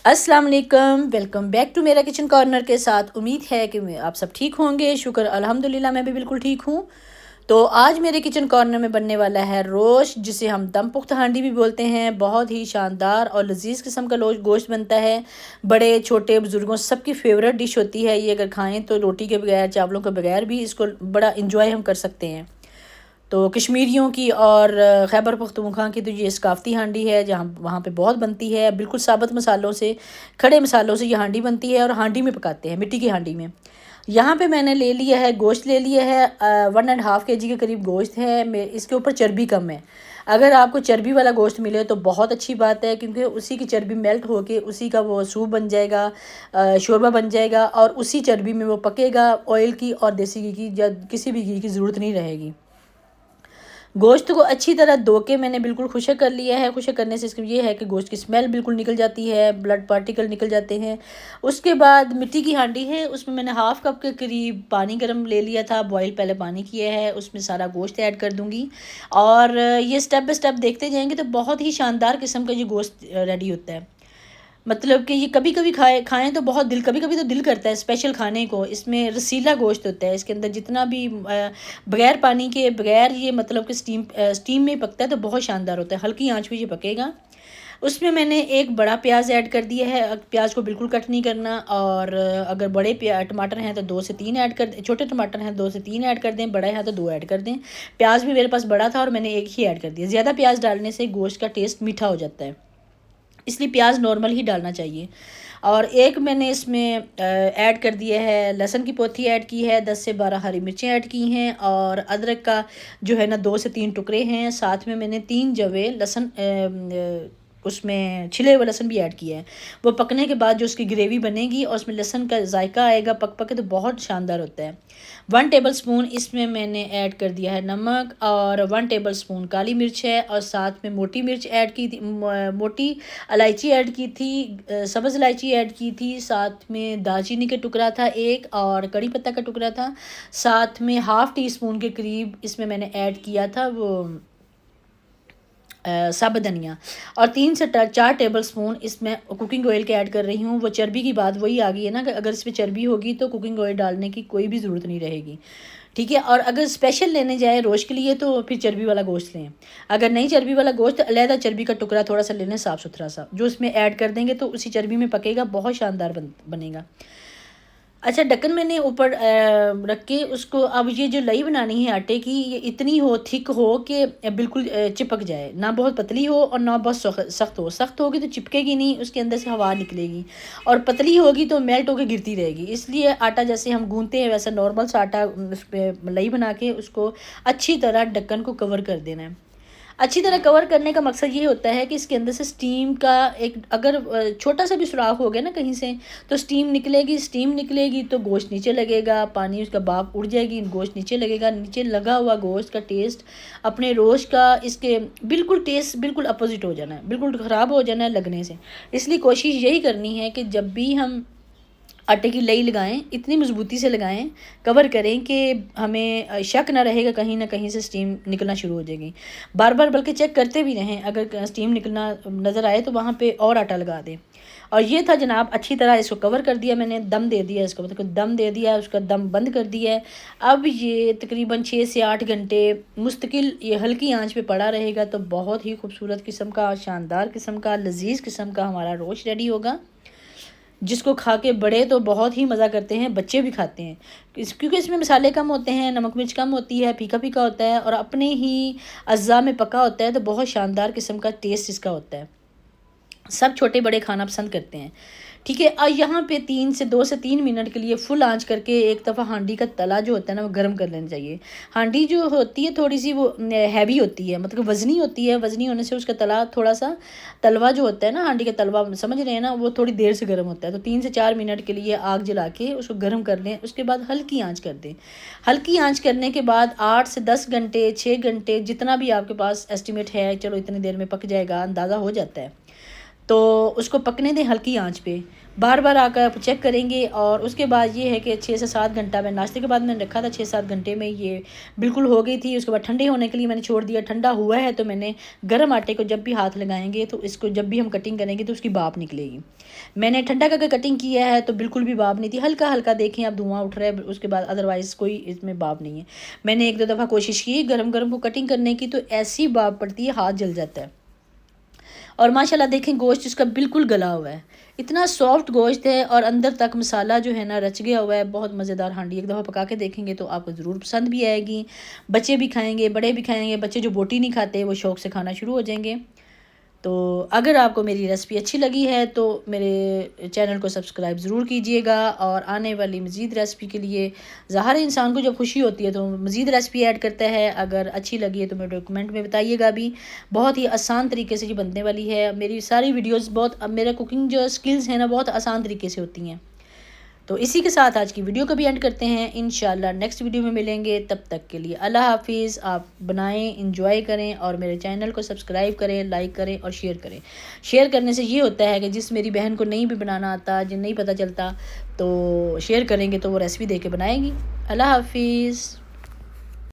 अस्सलाम वालेकुम, welcome back to मेरा किचन कॉर्नर के साथ। उम्मीद है कि आप सब ठीक होंगे। शुक्र अल्हम्दुलिल्लाह मैं भी बिल्कुल ठीक हूँ। तो आज मेरे किचन कॉर्नर में बनने वाला है रोस्ट, जिसे हम दम पुख्त हांडी भी बोलते हैं। बहुत ही शानदार और लजीज किस्म का गोश्त बनता है। बड़े छोटे बुज़ुर्गों सबकी फेवरेट डिश होती है ये। अगर खाएं तो रोटी के बगैर, चावलों के बगैर भी इसको बड़ा इंजॉय हम कर सकते हैं। तो कश्मीरियों की और खैबर पख्तूनख्वा की तो ये सकाफ़ती हांडी है, जहाँ वहाँ पे बहुत बनती है। बिल्कुल साबुत मसालों से, खड़े मसालों से ये हांडी बनती है और हांडी में पकाते हैं, मिट्टी की हांडी में। यहाँ पे मैंने ले लिया है, गोश्त ले लिया है 1.5 kg के करीब गोश्त है। इसके ऊपर चर्बी कम है। अगर आपको चर्बी वाला गोश्त मिले तो बहुत अच्छी बात है, क्योंकि उसी की चर्बी मेल्ट होके उसी का वो सूप बन जाएगा, शोरबा बन जाएगा, और उसी चर्बी में वो पकेगा। ऑयल की और देसी घी की या किसी भी घी की ज़रूरत नहीं रहेगी। गोश्त को अच्छी तरह धो के मैंने बिल्कुल खुशक कर लिया है। खुशक करने से इसका ये है कि गोश्त की स्मेल बिल्कुल निकल जाती है, ब्लड पार्टिकल निकल जाते हैं। उसके बाद मिट्टी की हांडी है, उसमें मैंने 1/2 कप के करीब पानी गर्म ले लिया था, बॉईल पहले पानी किया है। उसमें सारा गोश्त ऐड कर दूँगी और ये स्टेप बाय स्टेप देखते जाएंगे तो बहुत ही शानदार किस्म का ये गोश्त रेडी होता है। मतलब कि ये कभी कभी खाएं तो बहुत दिल, कभी कभी तो दिल करता है स्पेशल खाने को। इसमें रसीला गोश्त होता है, इसके अंदर जितना भी बगैर पानी के, बगैर ये मतलब कि स्टीम में पकता है तो बहुत शानदार होता है। हल्की आंच पे ये पकेगा। उसमें मैंने एक बड़ा प्याज ऐड कर दिया है। प्याज को बिल्कुल कट नहीं करना। और अगर बड़े टमाटर हैं तो 2 से 3 ऐड कर दें, छोटे टमाटर हैं 2 से 3 ऐड कर दें, बड़े हैं तो 2 ऐड कर दें। प्याज भी मेरे पास बड़ा था और मैंने एक ही ऐड कर दिया। ज़्यादा प्याज डालने से गोश्त का टेस्ट मीठा हो जाता है, इसलिए प्याज नॉर्मल ही डालना चाहिए। और एक मैंने इसमें ऐड कर दिया है, लहसुन की पोथी ऐड की है, 10 से 12 हरी मिर्चें ऐड की हैं, और अदरक का जो है ना 2 से 3 टुकड़े हैं। साथ में मैंने 3 जवे लहसुन, उसमें छिले हुए लहसुन भी ऐड किया है। वो पकने के बाद जो उसकी ग्रेवी बनेगी और उसमें लहसुन का जायका आएगा, पक पके तो बहुत शानदार होता है। 1 टेबल स्पून इसमें मैंने ऐड कर दिया है नमक, और 1 टेबल स्पून काली मिर्च है, और साथ में मोटी मिर्च ऐड की थी, मोटी इलायची ऐड की थी, सब्ज़ इलायची ऐड की थी। साथ में दालचीनी का टुकड़ा था एक, और कड़ी पत्ता का टुकड़ा था। साथ में 1/2 टीस्पून के करीब इसमें मैंने ऐड किया था वो साबुत धनिया, और 3 से 4 टेबल स्पून इसमें कुकिंग ऑयल के ऐड कर रही हूँ। वो चर्बी की बात वही आ गई है ना, कि अगर इसमें चर्बी होगी तो कुकिंग ऑयल डालने की कोई भी ज़रूरत नहीं रहेगी। ठीक है। और अगर स्पेशल लेने जाए रोस्ट के लिए तो फिर चर्बी वाला गोश्त लें। अगर नहीं चर्बी वाला गोश्त, अलहदा चर्बी का टुकड़ा थोड़ा सा ले लें, साफ़ सुथरा सा, जो इसमें ऐड कर देंगे तो उसी चर्बी में पकेगा, बहुत शानदार बनेगा। अच्छा, ढक्कन मैंने ऊपर रख के उसको, अब ये जो लई बनानी है आटे की, ये इतनी हो, थिक हो कि बिल्कुल चिपक जाए, ना बहुत पतली हो और ना बहुत सख्त हो। सख्त होगी तो चिपकेगी नहीं, उसके अंदर से हवा निकलेगी, और पतली होगी तो मेल्ट होकर गिरती रहेगी। इसलिए आटा जैसे हम गूंथते हैं वैसा नॉर्मल सा आटा उस पर लई बना के उसको अच्छी तरह ढक्कन को कवर कर देना है। अच्छी तरह कवर करने का मकसद ये होता है कि इसके अंदर से स्टीम का एक, अगर छोटा सा भी सुराख हो गया ना कहीं से, तो स्टीम निकलेगी। स्टीम निकलेगी तो गोश्त नीचे लगेगा, पानी उसका भाप उड़ जाएगी, गोश्त नीचे लगेगा। नीचे लगा हुआ गोश्त का टेस्ट अपने रोस्ट का, इसके बिल्कुल टेस्ट बिल्कुल अपोजिट हो जाना है, बिल्कुल ख़राब हो जाना है लगने से। इसलिए कोशिश यही करनी है कि जब भी हम आटे की लई लगाएं, इतनी मजबूती से लगाएं, कवर करें कि हमें शक ना रहेगा कहीं ना कहीं से स्टीम निकलना शुरू हो जाएगी। बार बार बल्कि चेक करते भी रहें, अगर स्टीम निकलना नज़र आए तो वहाँ पे और आटा लगा दें। और ये था जनाब, अच्छी तरह इसको कवर कर दिया मैंने, दम दे दिया इसको, मतलब दम दे दिया, उसका दम बंद कर दिया है। अब ये तकरीबन 6 से 8 घंटे मुस्तकिल ये हल्की आंच पे पड़ा रहेगा, तो बहुत ही खूबसूरत किस्म का, शानदार किस्म का, लजीज किस्म का हमारा रोस्ट रेडी होगा, जिसको खा के बड़े तो बहुत ही मज़ा करते हैं, बच्चे भी खाते हैं। क्योंकि इसमें मसाले कम होते हैं, नमक मिर्च कम होती है, फीका फीका होता है, और अपने ही अज़्ज़ा में पका होता है, तो बहुत शानदार किस्म का टेस्ट इसका होता है। सब छोटे बड़े खाना पसंद करते हैं। ठीक है। और यहाँ पे 2 से 3 मिनट के लिए फुल आंच करके एक दफ़ा हांडी का तला जो होता है ना वो गर्म कर लेना चाहिए। हांडी जो होती है थोड़ी सी वो हैवी होती है, मतलब वज़नी होती है। वज़नी होने से उसका तला थोड़ा सा, तलवा जो होता है ना हांडी का तलवा, समझ रहे हैं ना, वो थोड़ी देर से गर्म होता है। तो 3 से 4 मिनट के लिए आग जला के उसको गर्म कर लें। उसके बाद हल्की आँच कर दें। हल्की आँच करने के बाद 8 से 10 घंटे, 6 घंटे, जितना भी आपके पास एस्टिमेट है, चलो इतनी देर में पक जाएगा, अंदाज़ा हो जाता है। तो उसको पकने दें हल्की आंच पे, बार बार आकर आप चेक करेंगे। और उसके बाद ये है कि 6 से 7 घंटा मैं नाश्ते के बाद मैंने रखा था, 6-7 घंटे में ये बिल्कुल हो गई थी। उसके बाद ठंडे होने के लिए मैंने छोड़ दिया। ठंडा हुआ है तो मैंने गर्म आटे को जब भी हाथ लगाएंगे तो इसको जब भी हम कटिंग करेंगे तो उसकी भाप निकलेगी। मैंने ठंडा करके कटिंग किया है तो बिल्कुल भी भाप नहीं थी, हल्का हल्का देखें आप धुआं उठ रहा है, उसके बाद अदरवाइज़ कोई इसमें भाप नहीं है। मैंने 1-2 दफ़ा कोशिश की गरम गरम को कटिंग करने की तो ऐसी भाप पड़ती है, हाथ जल जाता है। और माशाल्लाह देखें गोश्त इसका बिल्कुल गला हुआ है, इतना सॉफ्ट गोश्त है और अंदर तक मसाला जो है ना रच गया हुआ है। बहुत मज़ेदार हांडी, एक दफ़ा पका के देखेंगे तो आपको ज़रूर पसंद भी आएगी। बच्चे भी खाएंगे, बड़े भी खाएंगे। बच्चे जो बोटी नहीं खाते वो शौक़ से खाना शुरू हो जाएंगे। तो अगर आपको मेरी रेसिपी अच्छी लगी है तो मेरे चैनल को सब्सक्राइब ज़रूर कीजिएगा। और आने वाली मज़ीद रेसिपी के लिए, ज़ाहिर है इंसान को जब खुशी होती है तो मज़ीद रेसिपी ऐड करता है। अगर अच्छी लगी है तो मेरे कमेंट में बताइएगा भी। बहुत ही आसान तरीके से ये बनने वाली है। मेरी सारी वीडियोस बहुत, अब मेरा कुकिंग जो स्किल्स हैं ना बहुत आसान तरीके से होती हैं। तो इसी के साथ आज की वीडियो को भी एंड करते हैं। इंशाल्लाह नेक्स्ट वीडियो में मिलेंगे, तब तक के लिए अल्लाह हाफिज़। आप बनाएं, इंजॉय करें और मेरे चैनल को सब्सक्राइब करें, लाइक करें और शेयर करें। शेयर करने से ये होता है कि जिस मेरी बहन को नहीं भी बनाना आता, जिन नहीं पता चलता, तो शेयर करेंगे तो वो रेसिपी दे के बनाएगी। अल्लाह हाफिज़।